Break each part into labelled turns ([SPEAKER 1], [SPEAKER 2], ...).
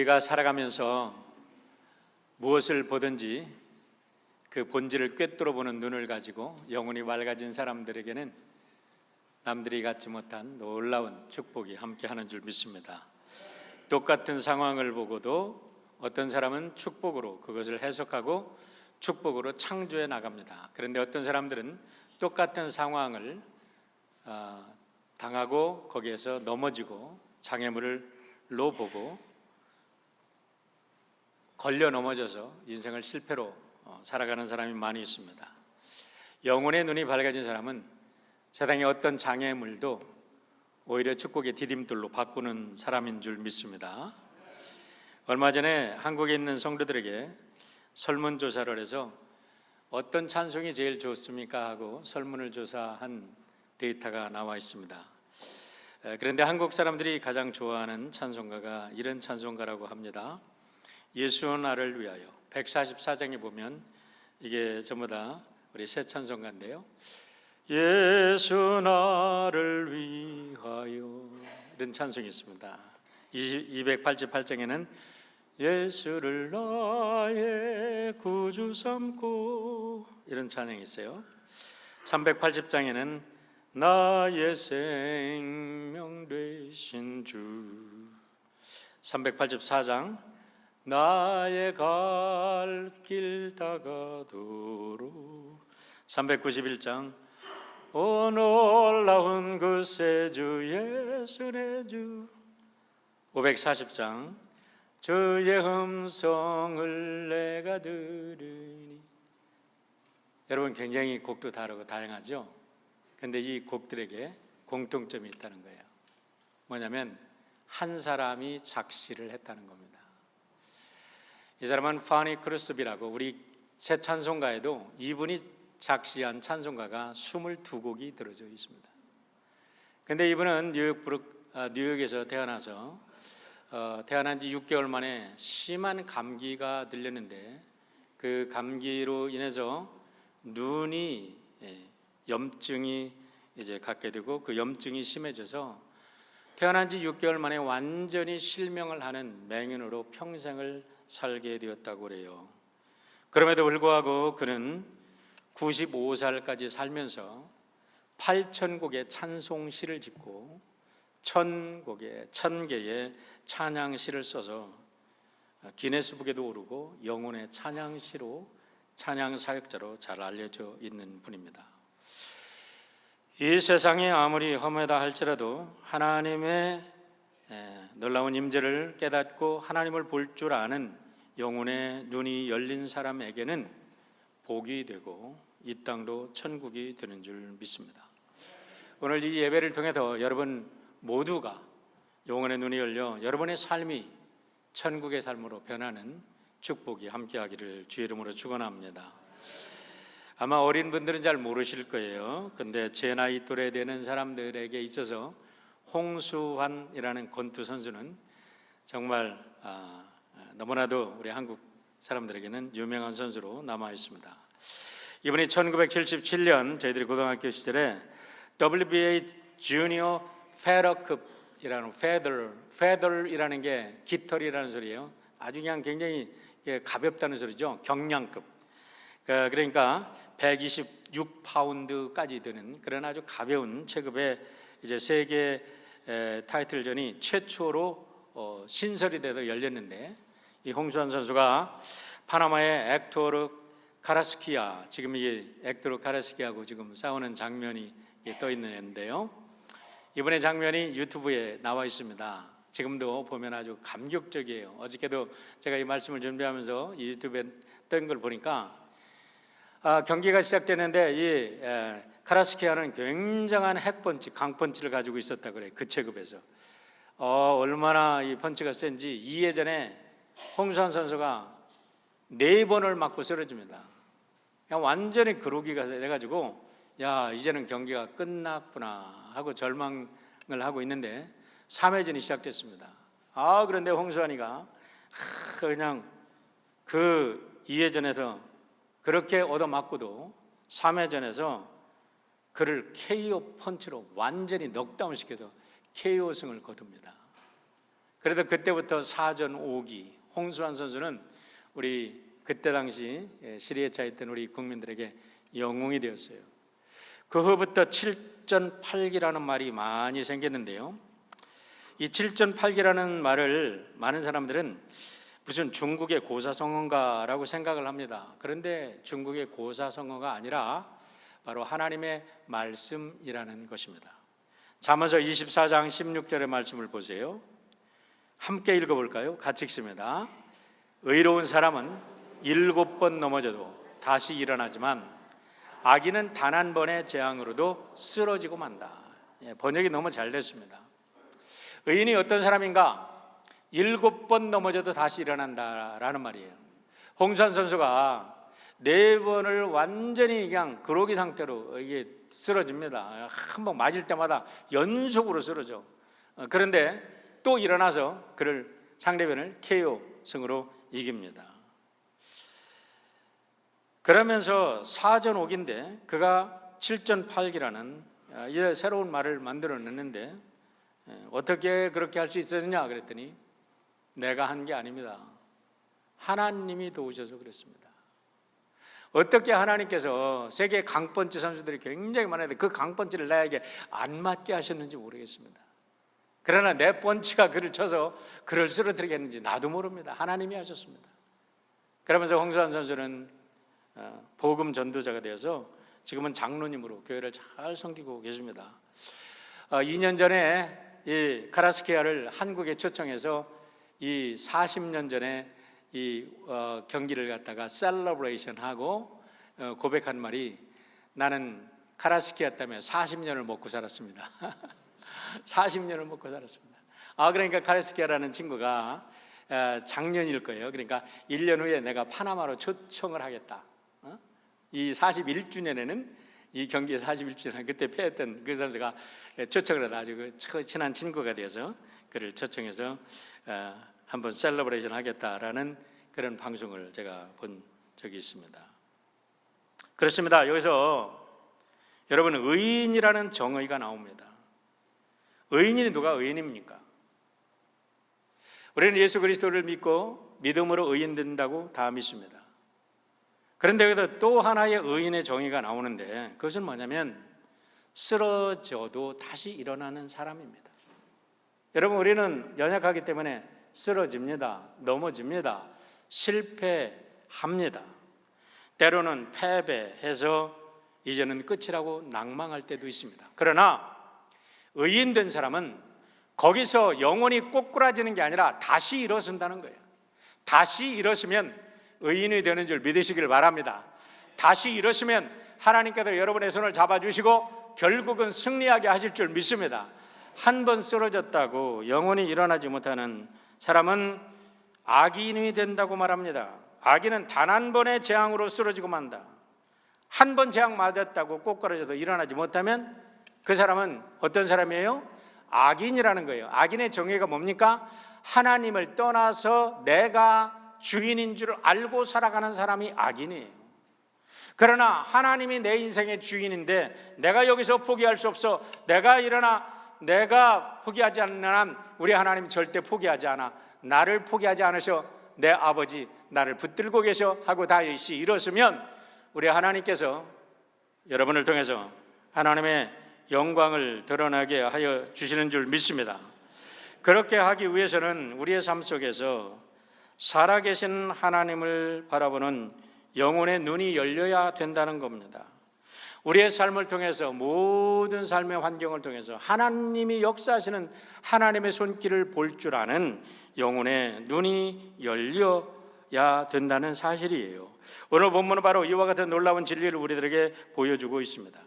[SPEAKER 1] 우리가 살아가면서 무엇을 보든지 그 본질을 꿰뚫어 보는 눈을 가지고 영혼이 맑아진 사람들에게는 남들이 갖지 못한 놀라운 축복이 함께하는 줄 믿습니다. 똑같은 상황을 보고도 어떤 사람은 축복으로 그것을 해석하고 축복으로 창조해 나갑니다. 그런데 어떤 사람들은 똑같은 상황을 당하고 거기에서 넘어지고 장애물로 보고 걸려 넘어져서 인생을 실패로 살아가는 사람이 많이 있습니다. 영혼의 눈이 밝아진 사람은 세상의 어떤 장애물도 오히려 축복의 디딤돌로 바꾸는 사람인 줄 믿습니다. 얼마 전에 한국에 있는 성도들에게 설문조사를 해서 어떤 찬송이 제일 좋습니까 하고 설문을 조사한 데이터가 나와 있습니다. 그런데 한국 사람들이 가장 좋아하는 찬송가가 이런 찬송가라고 합니다. 예수 나를 위하여. 144장에 보면 이게 전부 다 우리 새 찬송가인데요. 예수 나를 위하여, 이런 찬송이 있습니다. 288장에는 예수를 나의 구주 삼고, 이런 찬양이 있어요. 380장에는 나의 생명 되신 주. 384장 나의 갈 길 다가도록. 391장 오 놀라운 그 새 주 예수 내 주. 540장 주의 음성을 내가 들으니. 여러분, 굉장히 곡도 다르고 다양하죠? 근데 이 곡들에게 공통점이 있다는 거예요. 뭐냐면 한 사람이 작시를 했다는 겁니다. 이 사람은 파니 크루스비라고, 우리 새 찬송가에도 이분이 작시한 찬송가가 22곡이 들어져 있습니다. 근데 이분은 뉴욕에서 태어나서 태어난 지 6개월 만에 심한 감기가 들렸는데 그 감기로 인해서 눈이 염증이 이제 갖게 되고 그 염증이 심해져서 태어난 지 6개월 만에 완전히 실명을 하는 맹인으로 평생을 살게 되었다고 그래요. 그럼에도 불구하고 그는 95살까지 살면서 8,000곡의 찬송시를 짓고 1,000개의 찬양시를 써서 기네스북에도 오르고 영혼의 찬양시로, 찬양사역자로 잘 알려져 있는 분입니다. 이 세상이 아무리 험하다 할지라도 하나님의 놀라운 임재를 깨닫고 하나님을 볼 줄 아는 영혼의 눈이 열린 사람에게는 복이 되고 이 땅도 천국이 되는 줄 믿습니다. 오늘 이 예배를 통해서 여러분 모두가 영혼의 눈이 열려 여러분의 삶이 천국의 삶으로 변하는 축복이 함께하기를 주의 이름으로 축원합니다. 아마 어린 분들은 잘 모르실 거예요. 근데 제 나이 또래 되는 사람들에게 있어서 홍수환이라는 권투 선수는 정말 너무나도 우리 한국 사람들에게는 유명한 선수로 남아 있습니다. 이분이 1977년 저희들이 고등학교 시절에 WBA 주니어 페더급이라는 페더이라는 게 깃털이라는 소리예요. 아주 그냥 굉장히 가볍다는 소리죠. 경량급. 그러니까 126파운드까지 되는 그런 아주 가벼운 체급의 이제 세계 타이틀전이 최초로 신설이 돼서 열렸는데, 이 홍수환 선수가 파나마의 엑토르 카라스키아, 지금 이게 엑토르 카라스키아하고 지금 싸우는 장면이 떠 있는데요. 이번에 장면이 유튜브에 나와 있습니다. 지금도 보면 아주 감격적이에요. 어저께도 제가 이 말씀을 준비하면서 이 유튜브에 뜬 걸 보니까 경기가 시작되는데 이 카라스키아는 굉장한 핵펀치, 강펀치를 가지고 있었다 그래요. 그 체급에서 얼마나 이 펀치가 센지 이해전에 홍수환 선수가 4번을 맞고 쓰러집니다. 그냥 완전히 그러기가 돼가지고 야, 이제는 경기가 끝났구나 하고 절망을 하고 있는데 3회전이 시작됐습니다. 그런데 홍수환이가 그냥 그 2회전에서 그렇게 얻어맞고도 3회전에서 그를 KO 펀치로 완전히 넉다운 시켜서 KO승을 거둡니다. 그래도 그때부터 사전 5기 홍수환 선수는 우리 그때 당시 시리에 차있던 우리 국민들에게 영웅이 되었어요. 그 후부터 7전8기라는 말이 많이 생겼는데요, 이 7전8기라는 말을 많은 사람들은 무슨 중국의 고사성어인가라고 생각을 합니다. 그런데 중국의 고사성어가 아니라 바로 하나님의 말씀이라는 것입니다. 잠언서 24장 16절의 말씀을 보세요. 함께 읽어볼까요? 같이 읽습니다. 의로운 사람은 7번 넘어져도 다시 일어나지만 악인은 단 한 번의 재앙으로도 쓰러지고 만다. 번역이 너무 잘 됐습니다. 의인이 어떤 사람인가? 7번 넘어져도 다시 일어난다라는 말이에요. 홍수환 선수가 4번을 완전히 그냥 그로기 상태로 이게 쓰러집니다. 한 번 맞을 때마다 연속으로 쓰러져. 그런데 또 일어나서 그를 상대편을 KO 승으로 이깁니다. 그러면서 4전 5기인데 그가 7전 8기라는 이 새로운 말을 만들어냈는데, 어떻게 그렇게 할 수 있었느냐 그랬더니 내가 한 게 아닙니다. 하나님이 도우셔서 그랬습니다. 어떻게 하나님께서 세계 강펀치 선수들이 굉장히 많은데 그 강펀치를 나에게 안 맞게 하셨는지 모르겠습니다. 그러나 내 펀치가 그를 쳐서 그를 쓰러뜨리게 했는지 나도 모릅니다. 하나님이 하셨습니다. 그러면서 홍수환 선수는 복음 전도자가 되어서 지금은 장로님으로 교회를 잘 섬기고 계십니다. 2년 전에 이 카라스키아를 한국에 초청해서 이 40년 전에 이 경기를 갖다가 셀러브레이션하고 고백한 말이, 나는 카라스키아 때문에 40년을 먹고 살았습니다. 40년을 먹고 살았습니다. 그러니까 카라스키아라는 친구가 작년일 거예요. 그러니까 1년 후에 내가 파나마로 초청을 하겠다. 이 41주년에는 이 경기에 41주년 그때 패했던 그 선수가 초청을 해서 아주 친한 친구가 되어서 그를 초청해서 한번 셀러브레이션 하겠다라는 그런 방송을 제가 본 적이 있습니다. 그렇습니다. 여기서 여러분, 의인이라는 정의가 나옵니다. 의인이 누가 의인입니까? 우리는 예수 그리스도를 믿고 믿음으로 의인 된다고 다 믿습니다. 그런데 여기서 또 하나의 의인의 정의가 나오는데, 그것은 뭐냐면 쓰러져도 다시 일어나는 사람입니다. 여러분, 우리는 연약하기 때문에 쓰러집니다. 넘어집니다. 실패합니다. 때로는 패배해서 이제는 끝이라고 낭망할 때도 있습니다. 그러나 의인된 사람은 거기서 영원히 꼬꾸라지는 게 아니라 다시 일어선다는 거예요. 다시 일어서면 의인이 되는 줄 믿으시길 바랍니다. 다시 일어서면 하나님께서 여러분의 손을 잡아주시고 결국은 승리하게 하실 줄 믿습니다. 한 번 쓰러졌다고 영원히 일어나지 못하는 사람은 악인이 된다고 말합니다. 악인은 단 한 번의 재앙으로 쓰러지고 만다. 한 번 재앙 맞았다고 꼬꾸라져도 일어나지 못하면 그 사람은 어떤 사람이에요? 악인이라는 거예요. 악인의 정의가 뭡니까? 하나님을 떠나서 내가 주인인 줄 알고 살아가는 사람이 악인이에요. 그러나 하나님이 내 인생의 주인인데 내가 여기서 포기할 수 없어. 내가 포기하지 않는 한 우리 하나님 절대 포기하지 않아. 나를 포기하지 않으셔. 내 아버지 나를 붙들고 계셔 하고 다시 일어서면 우리 하나님께서 여러분을 통해서 하나님의 영광을 드러나게 하여 주시는 줄 믿습니다. 그렇게 하기 위해서는 우리의 삶 속에서 살아계신 하나님을 바라보는 영혼의 눈이 열려야 된다는 겁니다. 우리의 삶을 통해서, 모든 삶의 환경을 통해서 하나님이 역사하시는 하나님의 손길을 볼 줄 아는 영혼의 눈이 열려야 된다는 사실이에요. 오늘 본문은 바로 이와 같은 놀라운 진리를 우리들에게 보여주고 있습니다.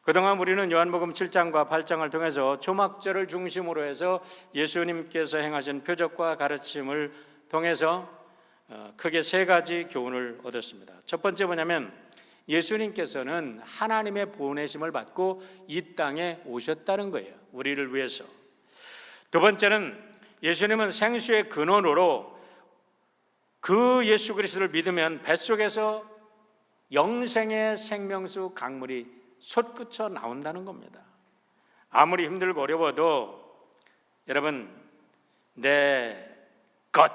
[SPEAKER 1] 그동안 우리는 요한복음 7장과 8장을 통해서 초막절을 중심으로 해서 예수님께서 행하신 표적과 가르침을 통해서 크게 3가지 교훈을 얻었습니다. 첫 번째 뭐냐면 예수님께서는 하나님의 보내심을 받고 이 땅에 오셨다는 거예요. 우리를 위해서. 두 번째는 예수님은 생수의 근원으로 그 예수 그리스도를 믿으면 뱃속에서 영생의 생명수 강물이 솟구쳐 나온다는 겁니다. 아무리 힘들고 어려워도 여러분, 내 것,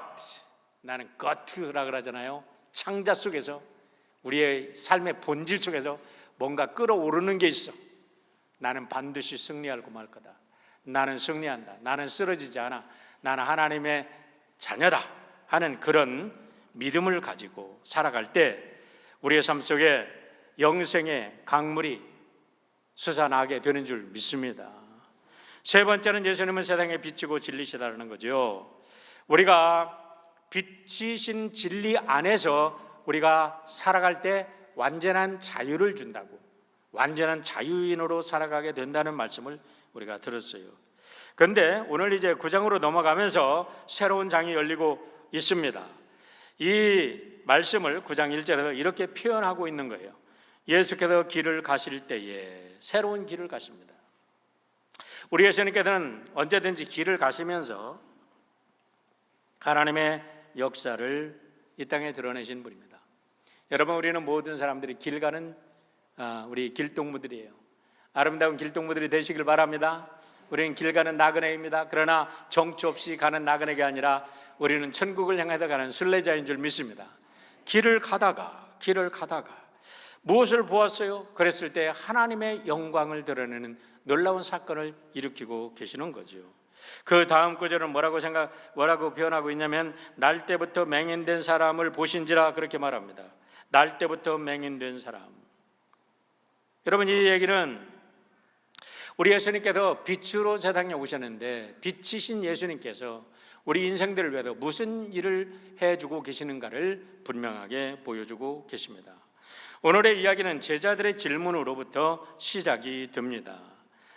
[SPEAKER 1] 나는 것이라 그러잖아요. 창자 속에서, 우리의 삶의 본질 속에서 뭔가 끌어오르는 게 있어. 나는 반드시 승리하고 말 거다. 나는 승리한다. 나는 쓰러지지 않아. 나는 하나님의 자녀다 하는 그런 믿음을 가지고 살아갈 때 우리의 삶 속에 영생의 강물이 솟아나게 되는 줄 믿습니다. 세 번째는 예수님은 세상에 빛이고 진리시다라는 거죠. 우리가 빛이신 진리 안에서 우리가 살아갈 때 완전한 자유를 준다고, 완전한 자유인으로 살아가게 된다는 말씀을 우리가 들었어요. 그런데 오늘 이제 9장으로 넘어가면서 새로운 장이 열리고 있습니다. 이 말씀을 9장 1절에서 이렇게 표현하고 있는 거예요. 예수께서 길을 가실 때에 새로운 길을 가십니다. 우리 예수님께서는 언제든지 길을 가시면서 하나님의 역사를 이 땅에 드러내신 분입니다. 여러분, 우리는 모든 사람들이 길 가는 우리 길동무들이에요. 아름다운 길동무들이 되시길 바랍니다. 우리는 길 가는 나그네입니다. 그러나 정처 없이 가는 나그네가 아니라 우리는 천국을 향해서 가는 순례자인 줄 믿습니다. 길을 가다가 무엇을 보았어요? 그랬을 때 하나님의 영광을 드러내는 놀라운 사건을 일으키고 계시는 거죠. 그 다음 구절은 뭐라고 표현하고 있냐면 날 때부터 맹인된 사람을 보신지라 그렇게 말합니다. 날 때부터 맹인된 사람. 여러분, 이 얘기는 우리 예수님께서 빛으로 세상에 오셨는데 빛이신 예수님께서 우리 인생들을 위해서 무슨 일을 해주고 계시는가를 분명하게 보여주고 계십니다. 오늘의 이야기는 제자들의 질문으로부터 시작이 됩니다.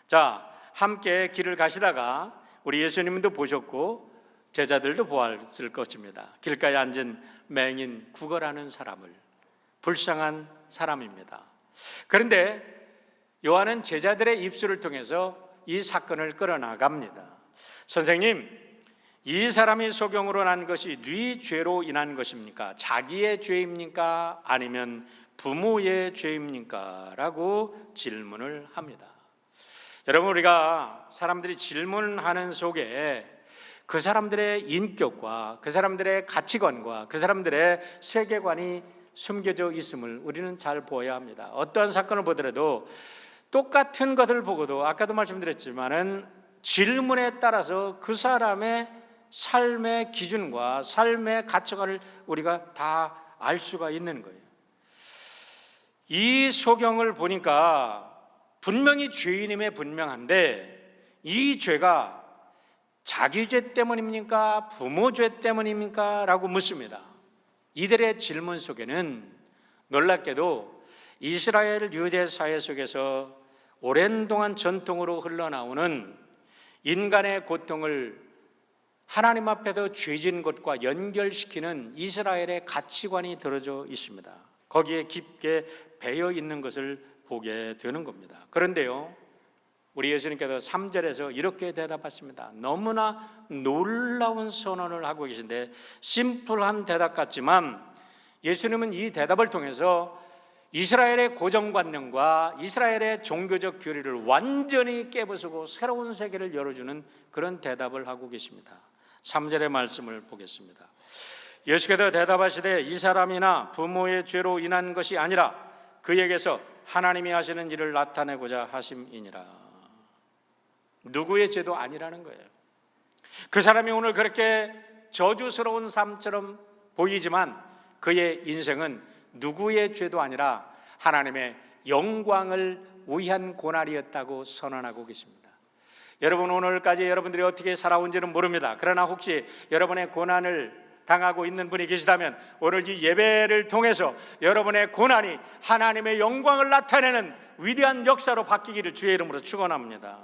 [SPEAKER 1] 자, 함께 길을 가시다가 우리 예수님도 보셨고 제자들도 보았을 것입니다. 길가에 앉은 맹인 구걸하는 사람을, 불쌍한 사람입니다. 그런데 요한은 제자들의 입술을 통해서 이 사건을 끌어나갑니다. 선생님, 이 사람이 소경으로 난 것이 네 죄로 인한 것입니까? 자기의 죄입니까? 아니면 부모의 죄입니까? 라고 질문을 합니다. 여러분, 우리가 사람들이 질문하는 속에 그 사람들의 인격과 그 사람들의 가치관과 그 사람들의 세계관이 숨겨져 있음을 우리는 잘 보아야 합니다. 어떠한 사건을 보더라도 똑같은 것을 보고도 아까도 말씀드렸지만은 질문에 따라서 그 사람의 삶의 기준과 삶의 가치관을 우리가 다 알 수가 있는 거예요. 이 소경을 보니까 분명히 죄인임에 분명한데 이 죄가 자기 죄 때문입니까? 부모 죄 때문입니까? 라고 묻습니다. 이들의 질문 속에는 놀랍게도 이스라엘 유대 사회 속에서 오랜 동안 전통으로 흘러나오는 인간의 고통을 하나님 앞에서 죄진 것과 연결시키는 이스라엘의 가치관이 들어져 있습니다. 거기에 깊게 배어 있는 것을 보게 되는 겁니다. 그런데요, 우리 예수님께서 3절에서 이렇게 대답하십니다. 너무나 놀라운 선언을 하고 계신데 심플한 대답 같지만 예수님은 이 대답을 통해서 이스라엘의 고정관념과 이스라엘의 종교적 교리를 완전히 깨부수고 새로운 세계를 열어주는 그런 대답을 하고 계십니다. 3절의 말씀을 보겠습니다. 예수께서 대답하시되 이 사람이나 부모의 죄로 인한 것이 아니라 그에게서 하나님이 하시는 일을 나타내고자 하심이니라. 누구의 죄도 아니라는 거예요. 그 사람이 오늘 그렇게 저주스러운 삶처럼 보이지만 그의 인생은 누구의 죄도 아니라 하나님의 영광을 위한 고난이었다고 선언하고 계십니다. 여러분, 오늘까지 여러분들이 어떻게 살아온지는 모릅니다. 그러나 혹시 여러분의 고난을 당하고 있는 분이 계시다면 오늘 이 예배를 통해서 여러분의 고난이 하나님의 영광을 나타내는 위대한 역사로 바뀌기를 주의 이름으로 축원합니다.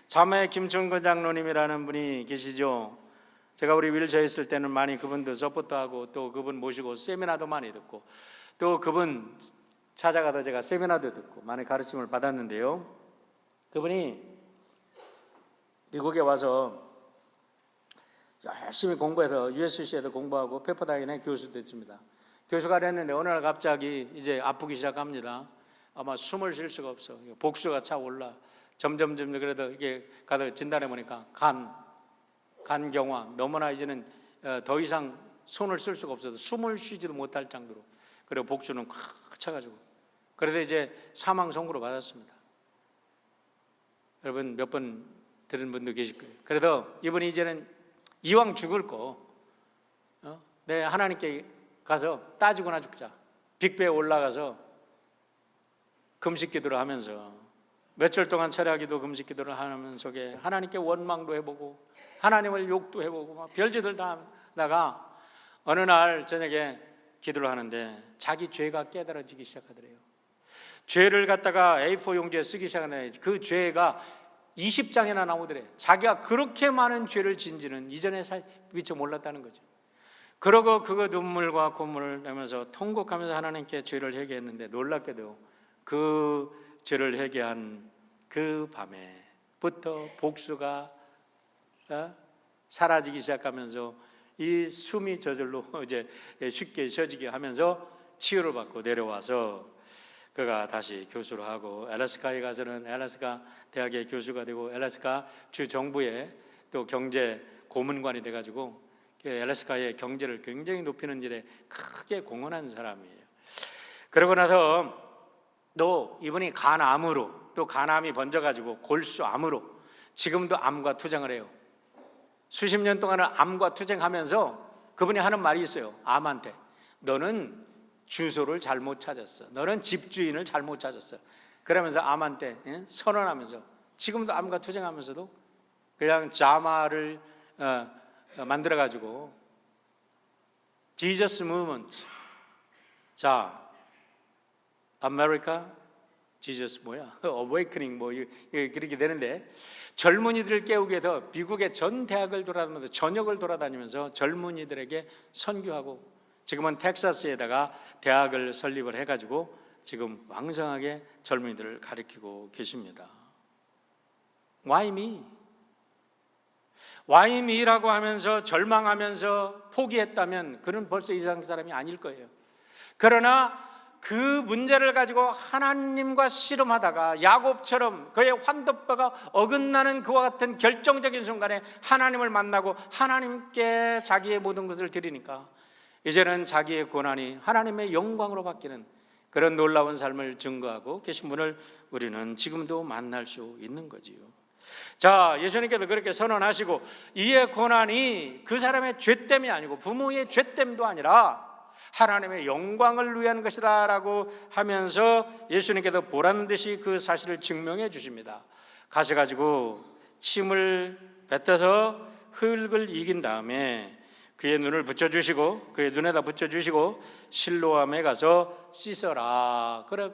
[SPEAKER 1] 자매 김충근 장로님이라는 분이 계시죠. 제가 우리 윌체어에 있을 때는 많이 그분도 서포트하고 또 그분 모시고 세미나도 많이 듣고 또 그분 찾아가서 제가 세미나도 듣고 많이 가르침을 받았는데요, 그분이 미국에 와서 열심히 공부해서 USC에도 공부하고 페퍼다인에 교수도 됐습니다. 교수가 됐는데 어느 날 갑자기 이제 아프기 시작합니다. 아마 숨을 쉴 수가 없어. 복수가 차올라. 점점 그래도 이게 가서 진단해 보니까 간 간경화, 너무나 이제는 더 이상 손을 쓸 수가 없어서 숨을 쉬지도 못할 정도로, 그리고 복수는 꽉 차가지고, 그래도 이제 사망 선고를 받았습니다. 여러분 몇 번 들은 분도 계실 거예요. 그래도 이분이 이제는 이왕 죽을 거 내 하나님께 가서 따지고나 죽자. 빅배에 올라가서 금식 기도를 하면서 며칠 동안 철야기도 금식 기도를 하는 속에 하나님께 원망도 해보고 하나님을 욕도 해보고 막 별짓을 다 하다가 어느 날 저녁에 기도를 하는데 자기 죄가 깨달아지기 시작하더래요. 죄를 갖다가 A4 용지에 쓰기 시작하는, 그 죄가 20장이나 나오더래. 자기가 그렇게 많은 죄를 진지는 이전에 미처 몰랐다는 거죠. 그러고 그거 눈물과 콧물을 내면서 통곡하면서 하나님께 죄를 회개했는데, 놀랍게도 그 죄를 회개한 그 밤에부터 복수가 사라지기 시작하면서 이 숨이 저절로 이제 쉽게 쉬어지게 하면서 치유를 받고 내려와서 그가 다시 교수를 하고 알래스카에 가서는 알래스카 대학의 교수가 되고 알래스카 주 정부의 또 경제 고문관이 돼가지고 알래스카의 경제를 굉장히 높이는 일에 크게 공헌한 사람이에요. 그러고 나서 또 이분이 간암으로, 또 간암이 번져가지고 골수암으로 지금도 암과 투쟁을 해요. 수십 년 동안은 암과 투쟁하면서 그분이 하는 말이 있어요. 암한테, 너는 주소를 잘못 찾았어. 너는 집주인을 잘못 찾았어. 그러면서 암한테 선언하면서 지금도 암과 투쟁하면서도 그냥 자마를 만들어가지고 Jesus Movement, 자 아메리카 지저스 뭐야 어웨이크닝 뭐 그렇게 되는데, 젊은이들을 깨우기 위해서 미국의 전 대학을 돌아다니면서 전역을 돌아다니면서 젊은이들에게 선교하고, 지금은 텍사스에다가 대학을 설립을 해가지고 지금 왕성하게 젊은이들을 가르치고 계십니다. Why me? Why me라고 하면서 절망하면서 포기했다면 그는 벌써 이상 사람이 아닐 거예요. 그러나 그 문제를 가지고 하나님과 씨름하다가 야곱처럼 그의 환도뼈가 어긋나는 그와 같은 결정적인 순간에 하나님을 만나고 하나님께 자기의 모든 것을 드리니까 이제는 자기의 고난이 하나님의 영광으로 바뀌는 그런 놀라운 삶을 증거하고 계신 분을 우리는 지금도 만날 수 있는 거지요. 자, 예수님께서 그렇게 선언하시고 이의 고난이 그 사람의 죄됨이 아니고 부모의 죄됨도 아니라 하나님의 영광을 위한 것이다 라고 하면서 예수님께서 보란듯이 그 사실을 증명해 주십니다. 가셔가지고 침을 뱉어서 흙을 이긴 다음에 그의 눈을 붙여주시고 그의 눈에다 붙여주시고 실로암에 가서 씻어라, 그래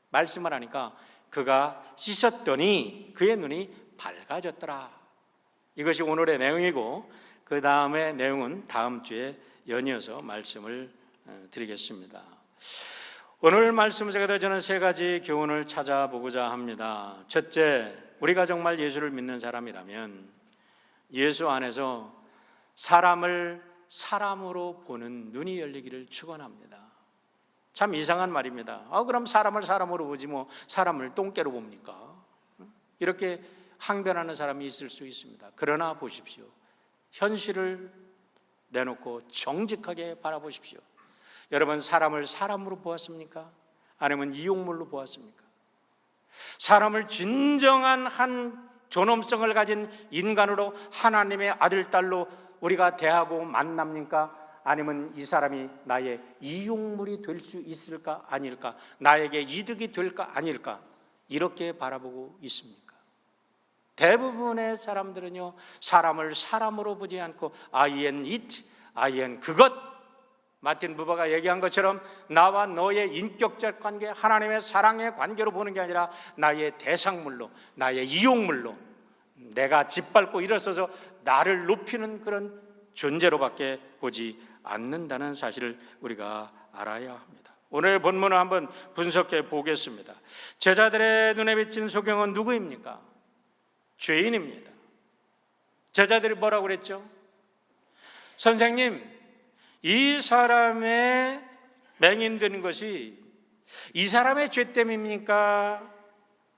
[SPEAKER 1] 말씀을 하니까 그가 씻었더니 그의 눈이 밝아졌더라. 이것이 오늘의 내용이고 그 다음의 내용은 다음 주에 연이어서 말씀을 드리겠습니다. 오늘 말씀 속에서 저는 세 가지 교훈을 찾아보고자 합니다. 첫째, 우리가 정말 예수를 믿는 사람이라면 예수 안에서 사람을 사람으로 보는 눈이 열리기를 축원합니다. 참 이상한 말입니다. 그럼 사람을 사람으로 보지 뭐 사람을 똥개로 봅니까? 이렇게 항변하는 사람이 있을 수 있습니다. 그러나 보십시오, 현실을 내놓고 정직하게 바라보십시오. 여러분, 사람을 사람으로 보았습니까? 아니면 이용물로 보았습니까? 사람을 진정한 한 존엄성을 가진 인간으로 하나님의 아들, 딸로 우리가 대하고 만납니까? 아니면 이 사람이 나의 이용물이 될 수 있을까 아닐까? 나에게 이득이 될까 아닐까? 이렇게 바라보고 있습니까? 대부분의 사람들은요, 사람을 사람으로 보지 않고 I am it, I am 그것, 마틴 부버가 얘기한 것처럼 나와 너의 인격적 관계, 하나님의 사랑의 관계로 보는 게 아니라 나의 대상물로, 나의 이용물로, 내가 짓밟고 일어서서 나를 높이는 그런 존재로밖에 보지 않는다는 사실을 우리가 알아야 합니다. 오늘 본문을 한번 분석해 보겠습니다. 제자들의 눈에 비친 소경은 누구입니까? 죄인입니다. 제자들이 뭐라고 그랬죠? 선생님, 이 사람의 맹인된 것이 이 사람의 죄 때문입니까?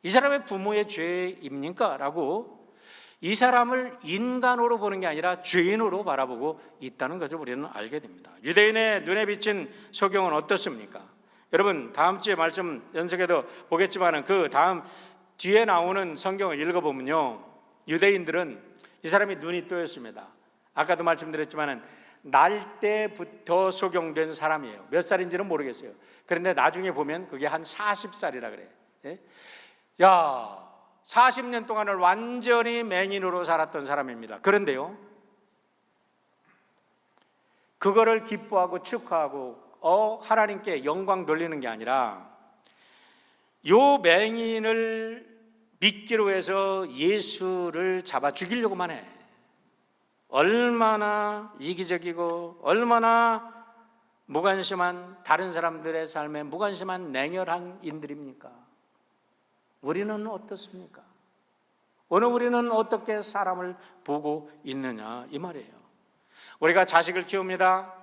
[SPEAKER 1] 이 사람의 부모의 죄입니까? 라고 이 사람을 인간으로 보는 게 아니라 죄인으로 바라보고 있다는 것을 우리는 알게 됩니다. 유대인의 눈에 비친 소경은 어떻습니까? 여러분, 다음 주에 말씀 연속해도 보겠지만 그 다음 뒤에 나오는 성경을 읽어보면요, 유대인들은 이 사람이 눈이 뜨였습니다. 아까도 말씀드렸지만 날 때부터 소경된 사람이에요. 몇 살인지는 모르겠어요. 그런데 나중에 보면 그게 한 40살이라 그래요. 예? 야, 40년 동안을 완전히 맹인으로 살았던 사람입니다. 그런데요, 그거를 기뻐하고 축하하고 하나님께 영광 돌리는 게 아니라 요 맹인을 믿기로 해서 예수를 잡아 죽이려고만 해. 얼마나 이기적이고 얼마나 무관심한, 다른 사람들의 삶에 무관심한 냉혈한 인들입니까? 우리는 어떻습니까? 오늘 우리는 어떻게 사람을 보고 있느냐, 이 말이에요. 우리가 자식을 키웁니다.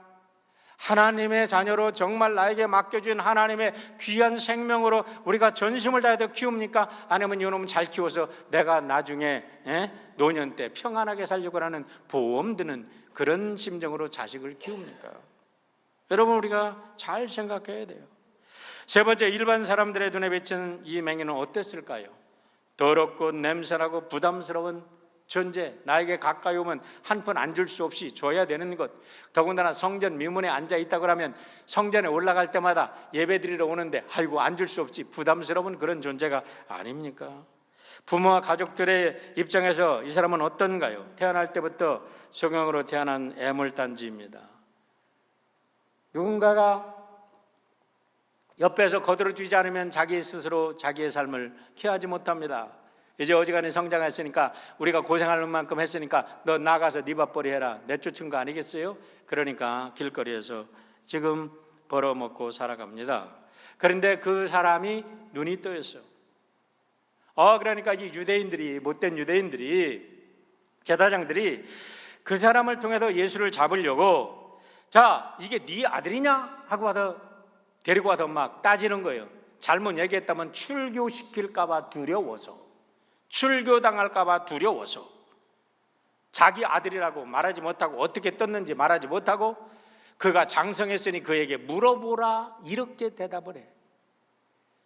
[SPEAKER 1] 하나님의 자녀로 정말 나에게 맡겨준 하나님의 귀한 생명으로 우리가 전심을 다해서 키웁니까? 아니면 이놈은 잘 키워서 내가 나중에 노년 때 평안하게 살려고 하는 보험 드는 그런 심정으로 자식을 키웁니까? 여러분, 우리가 잘 생각해야 돼요. 세 번째, 일반 사람들의 눈에 비친 이 맹인은 어땠을까요? 더럽고 냄새나고 부담스러운 존재, 나에게 가까이 오면 한 푼 안 줄 수 없이 줘야 되는 것, 더군다나 성전 미문에 앉아 있다고 하면 성전에 올라갈 때마다 예배 드리러 오는데 아이고 안 줄 수 없지, 부담스러운 그런 존재가 아닙니까? 부모와 가족들의 입장에서 이 사람은 어떤가요? 태어날 때부터 소경으로 태어난 애물단지입니다. 누군가가 옆에서 거들어주지 않으면 자기 스스로 자기의 삶을 케어하지 못합니다. 이제 어지간히 성장했으니까, 우리가 고생할 만큼 했으니까 너 나가서 네 밥벌이 해라, 내쫓은 거 아니겠어요? 그러니까 길거리에서 지금 벌어먹고 살아갑니다. 그런데 그 사람이 눈이 떠였어요. 그러니까 이 유대인들이, 못된 유대인들이, 제사장들이 그 사람을 통해서 예수를 잡으려고, 자, 이게 네 아들이냐? 하고 와서 데리고 와서 막 따지는 거예요. 잘못 얘기했다면 출교시킬까 봐 두려워서, 출교당할까 봐 두려워서, 자기 아들이라고 말하지 못하고, 어떻게 떴는지 말하지 못하고, 그가 장성했으니 그에게 물어보라, 이렇게 대답을 해.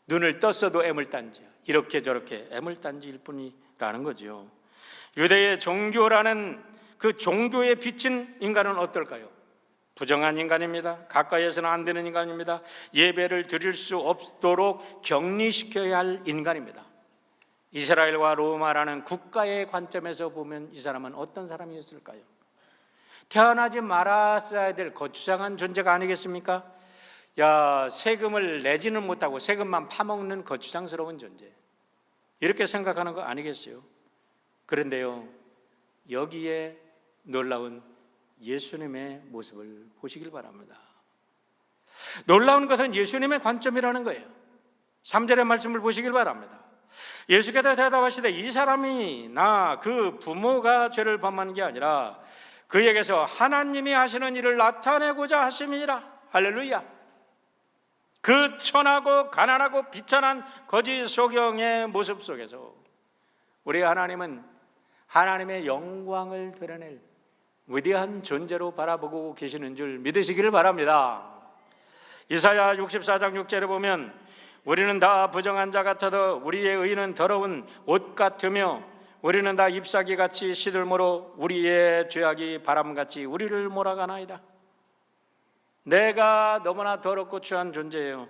[SPEAKER 1] 눈을 떴어도 애물단지야. 이렇게 저렇게 애물단지일 뿐이라는 거죠. 유대의 종교라는 그 종교에 비친 인간은 어떨까요? 부정한 인간입니다. 가까이에서는 안 되는 인간입니다. 예배를 드릴 수 없도록 격리시켜야 할 인간입니다. 이스라엘과 로마라는 국가의 관점에서 보면 이 사람은 어떤 사람이었을까요? 태어나지 말았어야 될 거추장한 존재가 아니겠습니까? 세금을 내지는 못하고 세금만 파먹는 거추장스러운 존재, 이렇게 생각하는 거 아니겠어요? 그런데요, 여기에 놀라운 예수님의 모습을 보시길 바랍니다. 놀라운 것은 예수님의 관점이라는 거예요. 3절의 말씀을 보시길 바랍니다. 예수께서 대답하시되 이 사람이 나 그 부모가 죄를 범한 게 아니라 그에게서 하나님이 하시는 일을 나타내고자 하심이니라. 할렐루야. 그 천하고 가난하고 비천한 거짓 소경의 모습 속에서 우리 하나님은 하나님의 영광을 드러낼 위대한 존재로 바라보고 계시는 줄 믿으시기를 바랍니다. 이사야 64장 6절에 보면 우리는 다 부정한 자 같아도 우리의 의는 더러운 옷 같으며 우리는 다 잎사귀같이 시들므로 우리의 죄악이 바람같이 우리를 몰아가나이다. 내가 너무나 더럽고 추한 존재예요.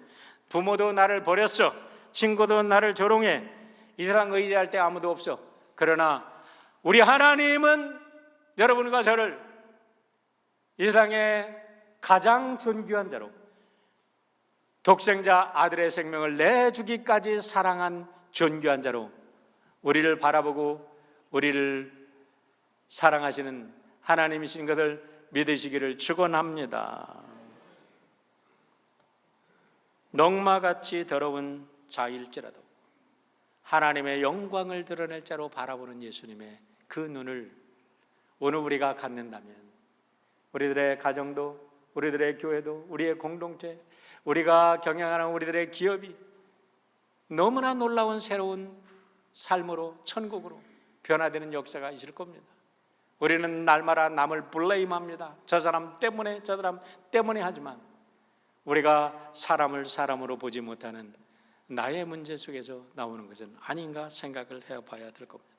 [SPEAKER 1] 부모도 나를 버렸어. 친구도 나를 조롱해. 이 세상 의지할 때 아무도 없어. 그러나 우리 하나님은 여러분과 저를 이 세상에 가장 존귀한 자로, 독생자 아들의 생명을 내주기까지 사랑한 존귀한 자로 우리를 바라보고 우리를 사랑하시는 하나님이신 것을 믿으시기를 축원합니다. 넉마같이 더러운 자일지라도 하나님의 영광을 드러낼 자로 바라보는 예수님의 그 눈을 오늘 우리가 갖는다면 우리들의 가정도, 우리들의 교회도, 우리의 공동체, 우리가 경영하는 우리들의 기업이 너무나 놀라운 새로운 삶으로, 천국으로 변화되는 역사가 있을 겁니다. 우리는 날마다 남을 블레임합니다. 저 사람 때문에, 저 사람 때문에 하지만 우리가 사람을 사람으로 보지 못하는 나의 문제 속에서 나오는 것은 아닌가 생각을 해봐야 될 겁니다.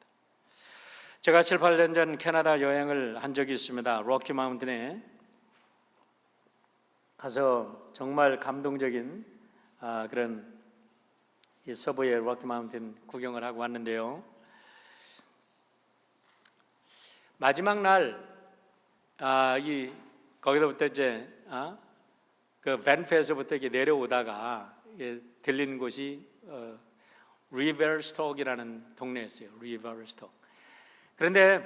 [SPEAKER 1] 제가 7, 8년 전 캐나다 여행을 한 적이 있습니다. 로키 마운틴에 가서 정말 감동적인 그런 이 서부의 로키 마운틴 구경을 하고 왔는데요. 마지막 날 거기서부터 이제 그 밴프에서부터 이렇게 내려오다가 들린 곳이 리버스톡이라는 동네였어요. 리버스톡. 그런데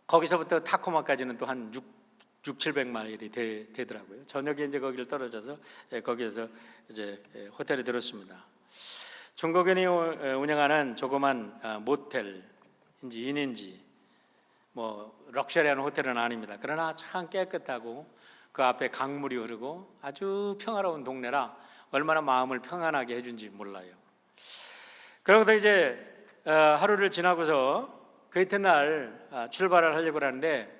[SPEAKER 1] 거기서부터 타코마까지는 또 한 700마일이 되더라고요. 저녁에 이제 거기를 떨어져서 거기에서 이제 호텔에 들었습니다. 중국인이 운영하는 조그만 모텔인지 인인지 뭐 럭셔리한 호텔은 아닙니다. 그러나 참 깨끗하고 그 앞에 강물이 흐르고 아주 평화로운 동네라 얼마나 마음을 평안하게 해준지 몰라요. 그러고도 이제 하루를 지나고서 그 이튿날 출발을 하려고 하는데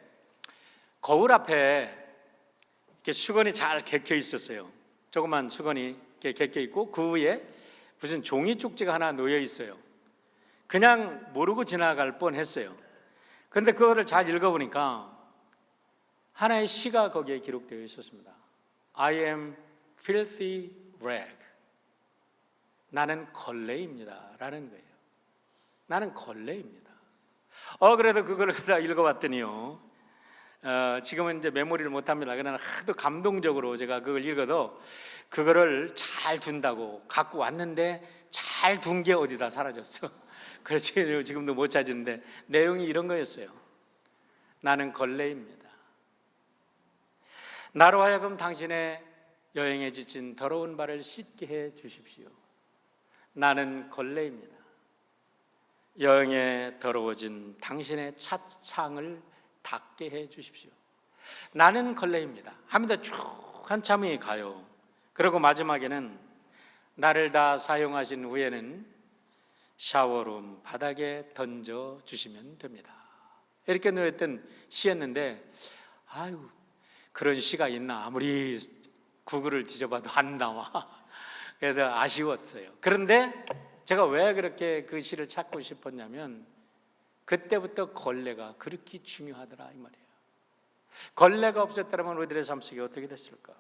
[SPEAKER 1] 거울 앞에 이렇게 수건이 잘 개켜 있었어요. 조그만 수건이 이렇게 개켜 있고 그 위에 무슨 종이 쪽지가 하나 놓여 있어요. 그냥 모르고 지나갈 뻔했어요. 그런데 그거를 잘 읽어보니까 하나의 시가 거기에 기록되어 있었습니다. I am filthy rag. 나는 걸레입니다 라는 거예요. 나는 걸레입니다. 그래도 그걸 갖다 읽어봤더니요, 지금은 이제 메모리를 못합니다. 그러나 하도 감동적으로 제가 그걸 읽어도 그거를 잘 둔다고 갖고 왔는데 잘 둔 게 어디다 사라졌어. 그래서 지금도 못 찾는데 내용이 이런 거였어요. 나는 걸레입니다. 나로 하여금 당신의 여행에 지친 더러운 발을 씻게 해 주십시오. 나는 걸레입니다. 여행에 더러워진 당신의 차창을 닦게 해 주십시오. 나는 걸레입니다 하면서 쭉 한참이 가요. 그리고 마지막에는 나를 다 사용하신 후에는 샤워룸 바닥에 던져 주시면 됩니다. 이렇게 놓였던 시였는데 아유, 그런 시가 있나. 아무리 구글을 뒤져봐도 안 나와. 그래서 아쉬웠어요. 그런데 제가 왜 그렇게 그 시를 찾고 싶었냐면 그때부터 걸레가 그렇게 중요하더라 이 말이에요. 걸레가 없었다면 우리들의 삶 속에 어떻게 됐을까?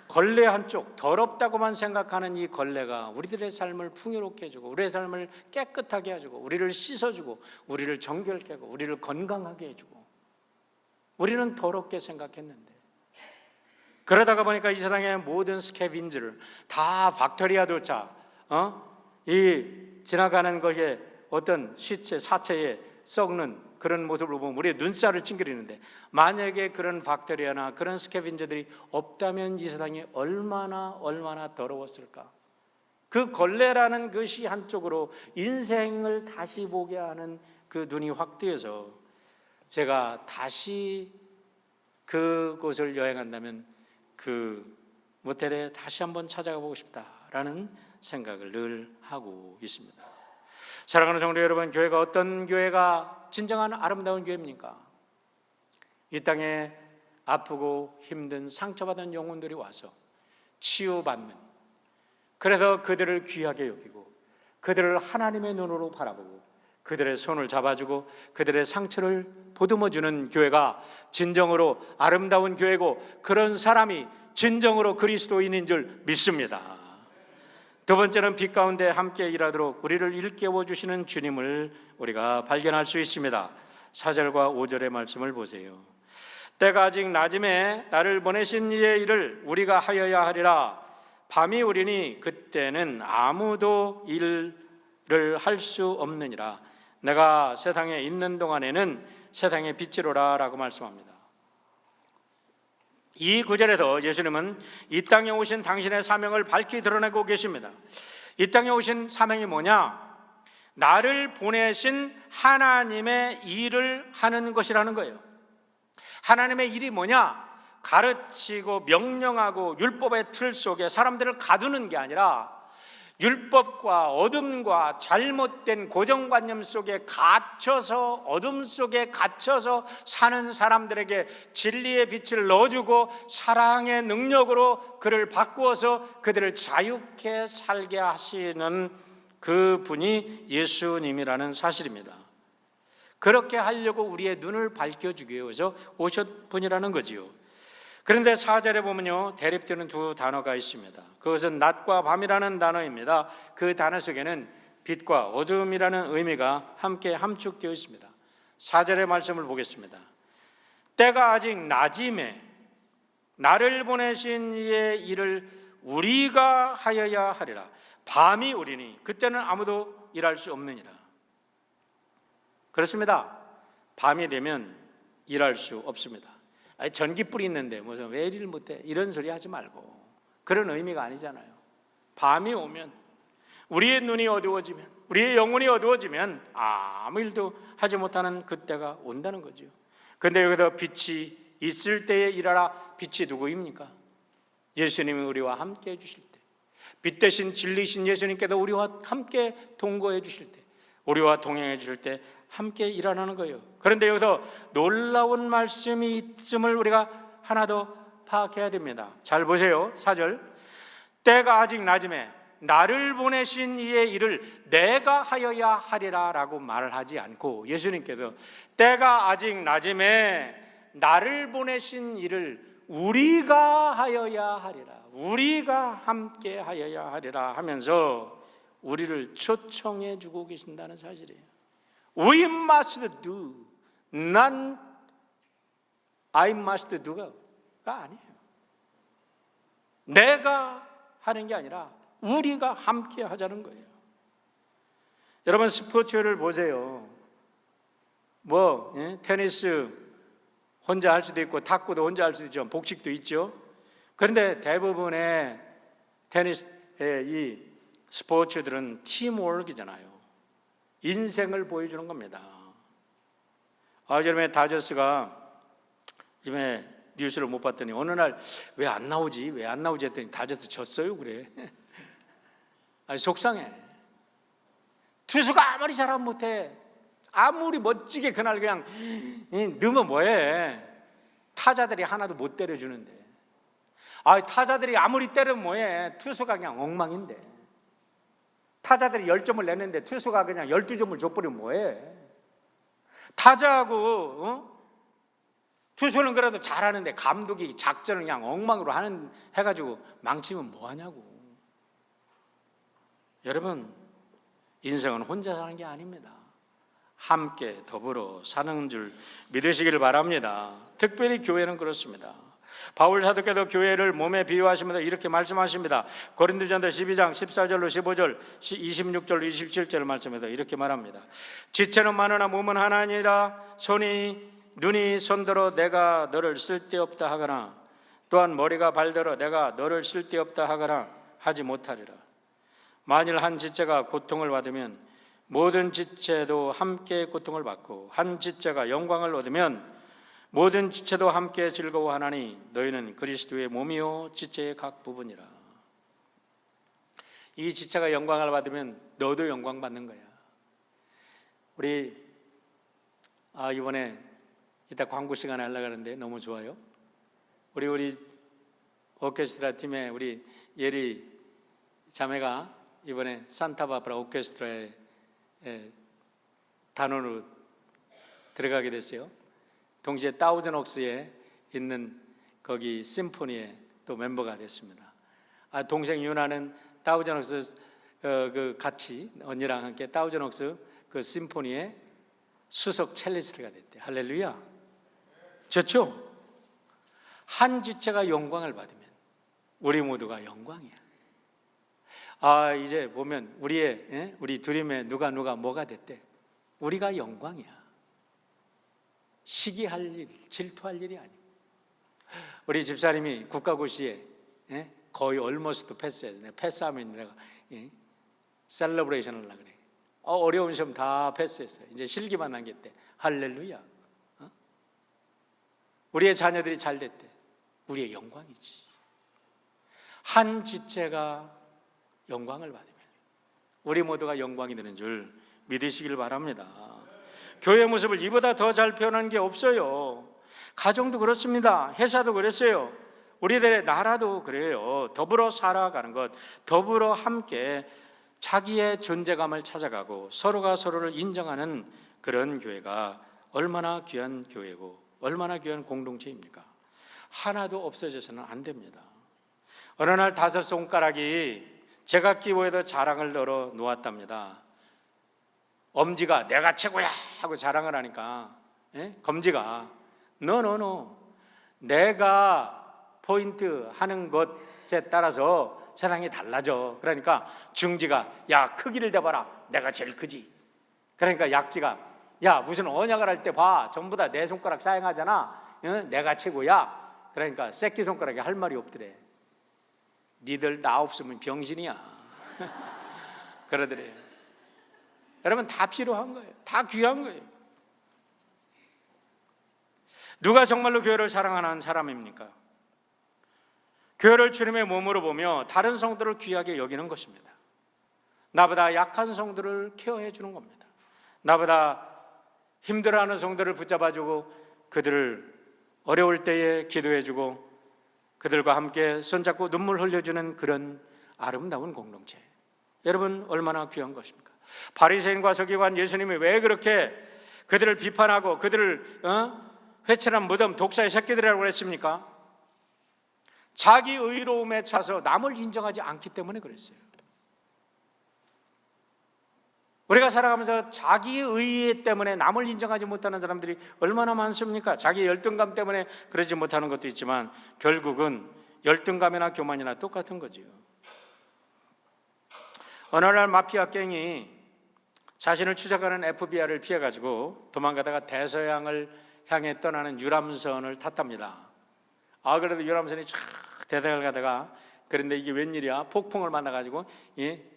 [SPEAKER 1] 걸레 한쪽, 더럽다고만 생각하는 이 걸레가 우리들의 삶을 풍요롭게 해주고 우리의 삶을 깨끗하게 해주고 우리를 씻어주고 우리를 정결케 하고 우리를 건강하게 해주고, 우리는 더럽게 생각했는데 그러다가 보니까 이 세상의 모든 스캐빈저를 다 박테리아조차 이 지나가는 것에 어떤 시체, 사체에 썩는 그런 모습을 보면 우리의 눈살을 찡그리는데, 만약에 그런 박테리아나 그런 스캐빈저들이 없다면 이 세상이 얼마나 더러웠을까. 그 걸레라는 것이 한쪽으로 인생을 다시 보게 하는 그 눈이 확 뜨여서 제가 다시 그곳을 여행한다면 그 모텔에 다시 한번 찾아가 보고 싶다라는 생각을 늘 하고 있습니다. 사랑하는 성도 여러분, 교회가 어떤 교회가 진정한 아름다운 교회입니까? 이 땅에 아프고 힘든 상처받은 영혼들이 와서 치유받는, 그래서 그들을 귀하게 여기고 그들을 하나님의 눈으로 바라보고 그들의 손을 잡아주고 그들의 상처를 보듬어주는 교회가 진정으로 아름다운 교회고, 그런 사람이 진정으로 그리스도인인 줄 믿습니다. 두 번째는 빛 가운데 함께 일하도록 우리를 일깨워 주시는 주님을 우리가 발견할 수 있습니다. 4절과 5절의 말씀을 보세요. 때가 아직 낮음에 나를 보내신 이의 일을 우리가 하여야 하리라. 밤이 오리니 그때는 아무도 일을 할 수 없느니라. 내가 세상에 있는 동안에는 세상의 빛이로라 라고 말씀합니다. 이 구절에서 예수님은 이 땅에 오신 당신의 사명을 밝히 드러내고 계십니다. 이 땅에 오신 사명이 뭐냐? 나를 보내신 하나님의 일을 하는 것이라는 거예요. 하나님의 일이 뭐냐? 가르치고 명령하고 율법의 틀 속에 사람들을 가두는 게 아니라 율법과 어둠과 잘못된 고정관념 속에 갇혀서, 어둠 속에 갇혀서 사는 사람들에게 진리의 빛을 넣어주고 사랑의 능력으로 그를 바꾸어서 그들을 자유케 살게 하시는 그 분이 예수님이라는 사실입니다. 그렇게 하려고 우리의 눈을 밝혀주기 위해서 오셨 분이라는 거지요. 그런데 4절에 보면요, 대립되는 두 단어가 있습니다. 그것은 낮과 밤이라는 단어입니다. 그 단어 속에는 빛과 어둠이라는 의미가 함께 함축되어 있습니다. 4절의 말씀을 보겠습니다. 때가 아직 낮임에 나를 보내신 이의 일을 우리가 하여야 하리라. 밤이 오리니 그때는 아무도 일할 수 없느니라. 그렇습니다. 밤이 되면 일할 수 없습니다. 전기불이 있는데 무슨 왜 일을 못해? 이런 소리 하지 말고, 그런 의미가 아니잖아요. 밤이 오면, 우리의 눈이 어두워지면, 우리의 영혼이 어두워지면 아무 일도 하지 못하는 그때가 온다는 거죠. 그런데 여기서 빛이 있을 때에 일하라. 빛이 누구입니까? 예수님이 우리와 함께 해주실 때, 빛 대신 진리신 예수님께서 우리와 함께 동거해 주실 때, 우리와 동행해 주실 때 함께 일하는 거예요. 그런데 여기서 놀라운 말씀이 있음을 우리가 하나 더 파악해야 됩니다. 잘 보세요. 4절. 때가 아직 낮음에 나를 보내신 이의 일을 내가 하여야 하리라 라고 말을 하지 않고, 예수님께서 때가 아직 낮음에 나를 보내신 일을 우리가 하여야 하리라, 우리가 함께 하여야 하리라 하면서 우리를 초청해 주고 계신다는 사실이에요. We must do, 난 I must do가 아니에요. 내가 하는 게 아니라 우리가 함께 하자는 거예요. 여러분, 스포츠를 보세요. 테니스 혼자 할 수도 있고, 탁구도 혼자 할 수도 있죠. 복식도 있죠. 그런데 대부분의 테니스의 이 스포츠들은 팀워크이잖아요. 인생을 보여주는 겁니다. 요즘에 다저스가, 요즘에 뉴스를 못 봤더니 어느 날 왜 안 나오지 했더니 다저스 졌어요 그래. 속상해. 투수가 아무리 잘하면 못해, 아무리 멋지게 그날 그냥 넣으면 뭐해. 타자들이 하나도 못 때려주는데, 타자들이 아무리 때리면 뭐해. 투수가 그냥 엉망인데, 타자들이 10점을 냈는데 투수가 그냥 12점을 줘버리면 뭐해. 타자하고 투수는 그래도 잘하는데 감독이 작전을 그냥 엉망으로 해가지고 망치면 뭐하냐고. 여러분, 인생은 혼자 사는 게 아닙니다. 함께 더불어 사는 줄 믿으시기를 바랍니다. 특별히 교회는 그렇습니다. 바울 사도께서 교회를 몸에 비유하시면서 이렇게 말씀하십니다. 고린도전서 12장 14절로 15절 26절로 27절 말씀에서 이렇게 말합니다. 지체는 많으나 몸은 하나니라. 눈이 손들어 내가 너를 쓸데없다 하거나, 또한 머리가 발들어 내가 너를 쓸데없다 하거나 하지 못하리라. 만일 한 지체가 고통을 받으면 모든 지체도 함께 고통을 받고, 한 지체가 영광을 얻으면 모든 지체도 함께 즐거워하나니 너희는 그리스도의 몸이요 지체의 각 부분이라. 이 지체가 영광을 받으면 너도 영광 받는 거야. 우리 이번에 이따 광고 시간에 하려고 하는데 너무 좋아요. 우리 오케스트라 팀에 우리 예리 자매가 이번에 산타바바라 오케스트라에 단원으로 들어가게 됐어요. 동시에 다우전 옥스에 있는 거기 심포니에 또 멤버가 됐습니다. 동생 유나는 다우전 옥스 같이 언니랑 함께 다우전 옥스 그 심포니에 수석 첼리스트가 됐대. 할렐루야. 좋죠? 한 지체가 영광을 받으면 우리 모두가 영광이야. 이제 보면 우리 드림에 누가 뭐가 됐대. 우리가 영광이야. 시기할 일, 질투할 일이 아니에요. 우리 집사님이 국가고시에 거의 얼머스트 패스해서 내가 패스하면 내가 셀러브레이션 하려고 그래. 어려운 시험 다 패스했어요. 이제 실기만 남겼대. 할렐루야. 우리의 자녀들이 잘 됐대. 우리의 영광이지. 한 지체가 영광을 받으면 우리 모두가 영광이 되는 줄 믿으시길 바랍니다. 교회 모습을 이보다 더 잘 표현하는 게 없어요. 가정도 그렇습니다. 회사도 그랬어요. 우리들의 나라도 그래요. 더불어 살아가는 것, 더불어 함께 자기의 존재감을 찾아가고 서로가 서로를 인정하는 그런 교회가 얼마나 귀한 교회고 얼마나 귀한 공동체입니까? 하나도 없어져서는 안 됩니다. 어느 날 5손가락이 제각기호에도 자랑을 널어 놓았답니다. 엄지가 내가 최고야 하고 자랑을 하니까 검지가 노노노, 내가 포인트 하는 것에 따라서 세상이 달라져. 그러니까 중지가 야 크기를 대봐라, 내가 제일 크지. 그러니까 약지가 야 무슨 언약을 할 때 봐, 전부 다 내 손가락 사용하잖아. 내가 최고야. 그러니까 새끼손가락에 할 말이 없더래. 니들 나 없으면 병신이야. 그러더래. 여러분, 다 필요한 거예요. 다 귀한 거예요. 누가 정말로 교회를 사랑하는 사람입니까? 교회를 주님의 몸으로 보며 다른 성도를 귀하게 여기는 것입니다. 나보다 약한 성도를 케어해 주는 겁니다. 나보다 힘들어하는 성도를 붙잡아주고 그들을 어려울 때에 기도해주고 그들과 함께 손잡고 눈물 흘려주는 그런 아름다운 공동체. 여러분, 얼마나 귀한 것입니까? 바리새인과 서기관 예수님이 왜 그렇게 그들을 비판하고 그들을 회칠한 무덤 독사의 새끼들이라고 했습니까? 자기 의로움에 차서 남을 인정하지 않기 때문에 그랬어요. 우리가 살아가면서 자기 의 때문에 남을 인정하지 못하는 사람들이 얼마나 많습니까? 자기 열등감 때문에 그러지 못하는 것도 있지만 결국은 열등감이나 교만이나 똑같은 거지요. 어느 날 마피아 갱이 자신을 추적하는 FBI를 피해가지고 도망가다가 대서양을 향해 떠나는 유람선을 탔답니다. 그래도 유람선이 쫙 대서양을 가다가 그런데 이게 웬일이야? 폭풍을 만나가지고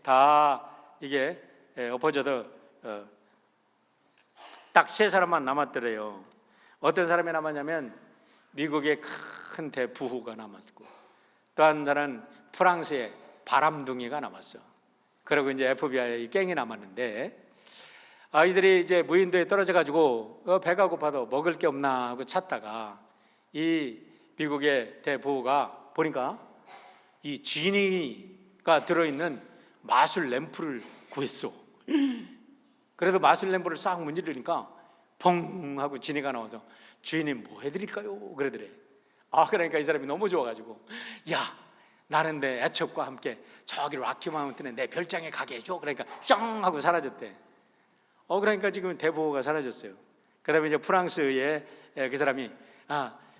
[SPEAKER 1] 다 이게 엎어져도 딱 3사람만 남았더래요. 어떤 사람이 남았냐면 미국의 큰 대부호가 남았고 또 한 사람은 프랑스의 바람둥이가 남았어. 그리고 이제 FBI 갱이 남았는데 아이들이 이제 무인도에 떨어져 가지고 배가 고파도 먹을 게 없나 하고 찾다가 이 미국의 대부호가 보니까 이 지니가 들어있는 마술 램프를 구했어. 그래도 마술 램프를 싹 문지르니까 펑 하고 지니가 나와서 주인님 뭐 해드릴까요? 그러더래. 그러니까 이 사람이 너무 좋아가지고 야 나는 내 애척과 함께 저기 락키 마운틴에 내 별장에 가게 해줘. 그러니까 숑 하고 사라졌대. 그러니까 지금 대부호가 사라졌어요. 그 다음에 이제 프랑스의 그 사람이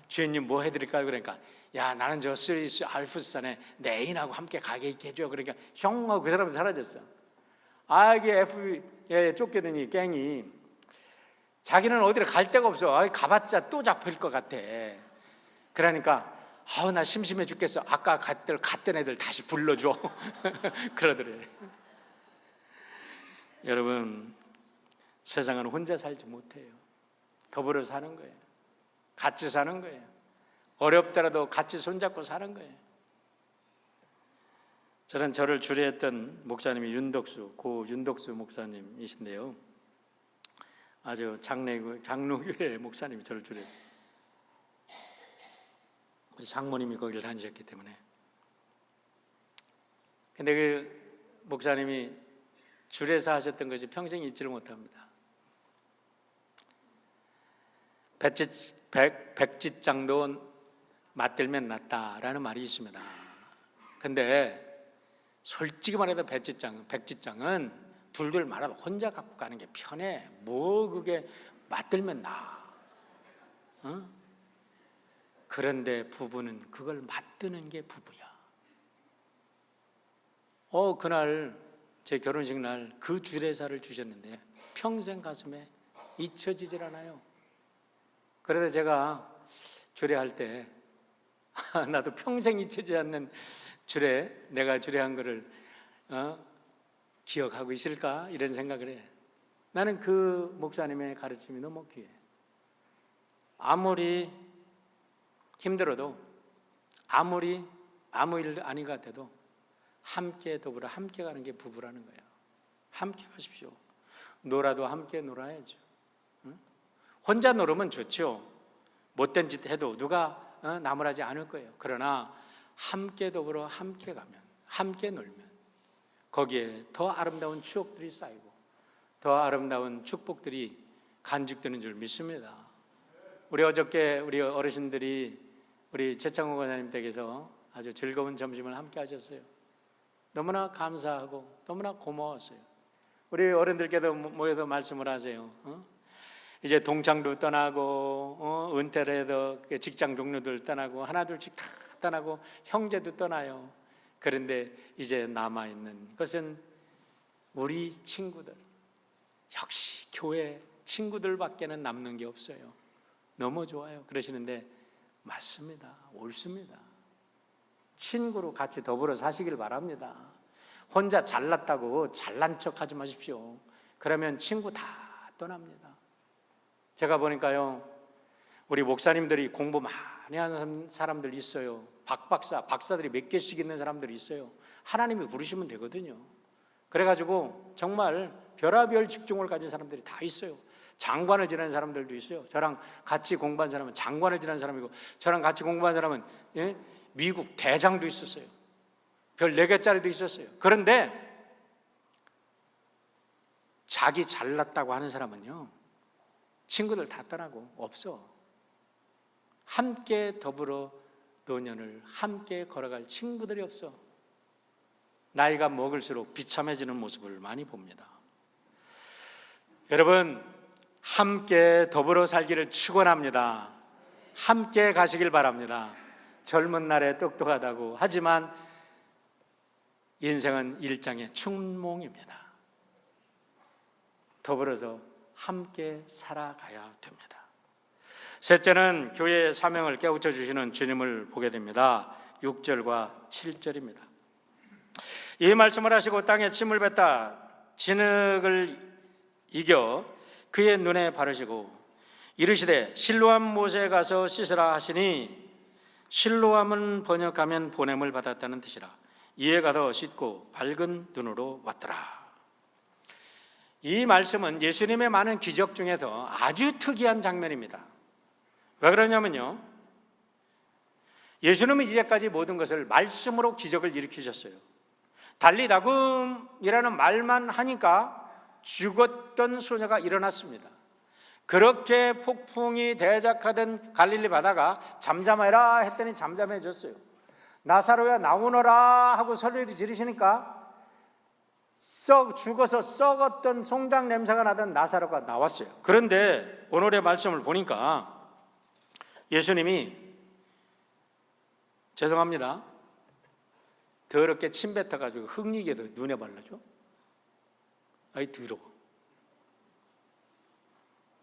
[SPEAKER 1] 주인님 뭐 해드릴까요? 그러니까 야 나는 저 스위스 알프스산에 내 애인하고 함께 가게 있게 해줘. 그러니까 숑 하고 그 사람이 사라졌어. 이게 FBI에 쫓기더니 갱이 자기는 어디를 갈 데가 없어. 가봤자 또 잡힐 것 같아. 그러니까 나 심심해 죽겠어. 아까 갔던 애들 다시 불러줘. 그러더래. 여러분, 세상은 혼자 살지 못해요. 더불어 사는 거예요. 같이 사는 거예요. 어렵더라도 같이 손잡고 사는 거예요. 저를 주례했던 목사님이 고 윤덕수 목사님이신데요. 아주 장로교회 목사님이 저를 주례했어요. 우리 장모님이 거기를 다니셨기 때문에. 근데 그 목사님이 주례사 하셨던 것이 평생 잊지를 못합니다. 백지장도 맞들면 낫다라는 말이 있습니다. 근데 솔직히 말해서 백지장은 둘둘 말아도 혼자 갖고 가는 게 편해. 뭐 그게 맞들면 나. 그런데 부부는 그걸 맞드는 게 부부야. 그날 제 결혼식 날 그 주례사를 주셨는데 평생 가슴에 잊혀지질 않아요. 그래서 제가 주례할 때 나도 평생 잊혀지지 않는 내가 주례한 거를 기억하고 있을까? 이런 생각을 해. 나는 그 목사님의 가르침이 너무 귀해. 아무리 힘들어도 아무 일 아닌 것 같아도 함께 더불어 함께 가는 게 부부라는 거예요. 함께 가십시오. 놀아도 함께 놀아야죠. 혼자 놀으면 좋죠. 못된 짓 해도 누가 나무라지 않을 거예요. 그러나 함께 더불어 함께 가면, 함께 놀면 거기에 더 아름다운 추억들이 쌓이고 더 아름다운 축복들이 간직되는 줄 믿습니다. 우리 어저께 우리 어르신들이 우리 최창호 권사님 댁에서 아주 즐거운 점심을 함께 하셨어요. 너무나 감사하고 너무나 고마웠어요. 우리 어른들께도 모여서 말씀을 하세요. 이제 동창도 떠나고 은퇴를 해도 직장 동료들 떠나고 하나둘씩 다 떠나고 형제도 떠나요. 그런데 이제 남아있는 것은 우리 친구들, 역시 교회 친구들밖에는 남는 게 없어요. 너무 좋아요. 그러시는데 맞습니다. 옳습니다. 친구로 같이 더불어 사시길 바랍니다. 혼자 잘났다고 잘난 척 하지 마십시오. 그러면 친구 다 떠납니다. 제가 보니까요, 우리 목사님들이 공부 많이 하는 사람들 있어요. 박사들이 몇 개씩 있는 사람들이 있어요. 하나님이 부르시면 되거든요. 그래가지고 정말 별의별 직종을 가진 사람들이 다 있어요. 장관을 지내는 사람들도 있어요. 저랑 같이 공부한 사람은 장관을 지내는 사람이고, 저랑 같이 공부한 사람은 미국 대장도 있었어요. 별 4개짜리도 있었어요. 그런데 자기 잘났다고 하는 사람은요, 친구들 다 떠나고 없어. 함께 더불어 노년을 함께 걸어갈 친구들이 없어. 나이가 먹을수록 비참해지는 모습을 많이 봅니다. 여러분, 함께 더불어 살기를 축원합니다. 함께 가시길 바랍니다. 젊은 날에 똑똑하다고 하지만 인생은 일장의 춘몽입니다. 더불어서 함께 살아가야 됩니다. 셋째는 교회의 사명을 깨우쳐 주시는 주님을 보게 됩니다. 6절과 7절입니다. 이 말씀을 하시고 땅에 침을 뱉다 진흙을 이겨 그의 눈에 바르시고 이르시되 실로암 못에 가서 씻으라 하시니, 실로암은 번역하면 보냄을 받았다는 뜻이라. 이에 가서 씻고 밝은 눈으로 왔더라. 이 말씀은 예수님의 많은 기적 중에서 아주 특이한 장면입니다. 왜 그러냐면요, 예수님은 이제까지 모든 것을 말씀으로 기적을 일으키셨어요. 달리다금이라는 말만 하니까 죽었던 소녀가 일어났습니다. 그렇게 폭풍이 대작하던 갈릴리 바다가 잠잠해라 했더니 잠잠해졌어요. 나사로야 나오너라 하고 소리를 지르시니까 죽어서 썩었던 송장 냄새가 나던 나사로가 나왔어요. 그런데 오늘의 말씀을 보니까 예수님이, 죄송합니다, 더럽게 침 뱉어가지고 흙리게도 눈에 발라줘? 아이 더러워.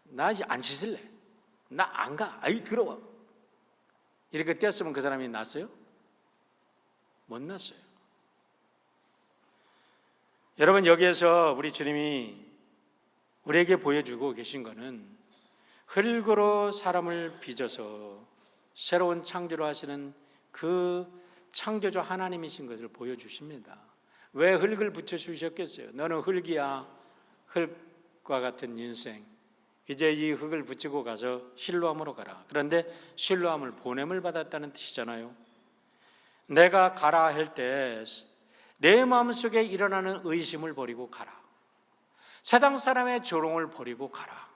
[SPEAKER 1] 나 이제 안 씻을래. 나 안 가. 아이 더러워. 이렇게 떼었으면 그 사람이 났어요? 못 났어요. 여러분, 여기에서 우리 주님이 우리에게 보여주고 계신 것은 흙으로 사람을 빚어서 새로운 창조를 하시는 그 창조주 하나님이신 것을 보여주십니다. 왜 흙을 붙여주셨겠어요? 너는 흙이야. 흙과 같은 인생. 이제 이 흙을 붙이고 가서 실로암으로 가라. 그런데 실로암을 보냄을 받았다는 뜻이잖아요. 내가 가라 할 때 내 마음속에 일어나는 의심을 버리고 가라. 세상 사람의 조롱을 버리고 가라.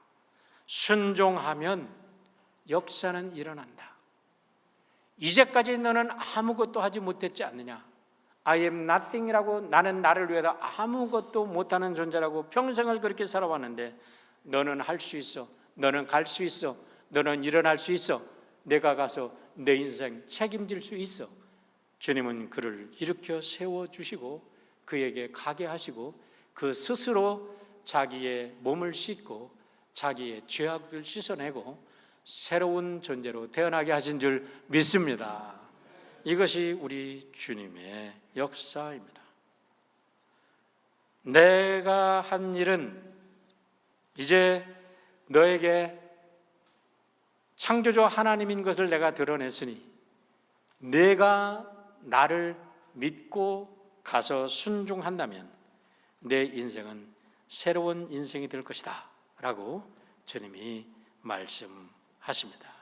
[SPEAKER 1] 순종하면 역사는 일어난다. 이제까지 너는 아무것도 하지 못했지 않느냐? I am nothing이라고, 나는 나를 위해서 아무것도 못하는 존재라고 평생을 그렇게 살아왔는데 너는 할 수 있어. 너는 갈 수 있어. 너는 일어날 수 있어. 내가 가서 내 인생 책임질 수 있어. 주님은 그를 일으켜 세워주시고 그에게 가게 하시고 그 스스로 자기의 몸을 씻고 자기의 죄악을 씻어내고 새로운 존재로 태어나게 하신 줄 믿습니다. 이것이 우리 주님의 역사입니다. 내가 한 일은 이제 너에게 창조주 하나님인 것을 내가 드러냈으니 내가 나를 믿고 가서 순종한다면 내 인생은 새로운 인생이 될 것이다 라고 주님이 말씀하십니다.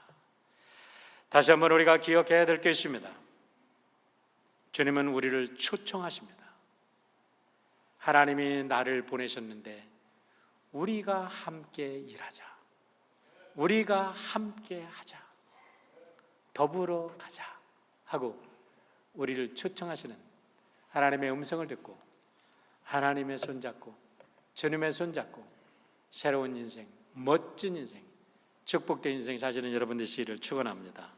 [SPEAKER 1] 다시 한번 우리가 기억해야 될 게 있습니다. 주님은 우리를 초청하십니다. 하나님이 나를 보내셨는데 우리가 함께 일하자, 우리가 함께 하자, 더불어 가자 하고 우리를 초청하시는 하나님의 음성을 듣고 하나님의 손잡고 주님의 손잡고 새로운 인생, 멋진 인생, 축복된 인생 사시는 여러분 되시기를 축원합니다.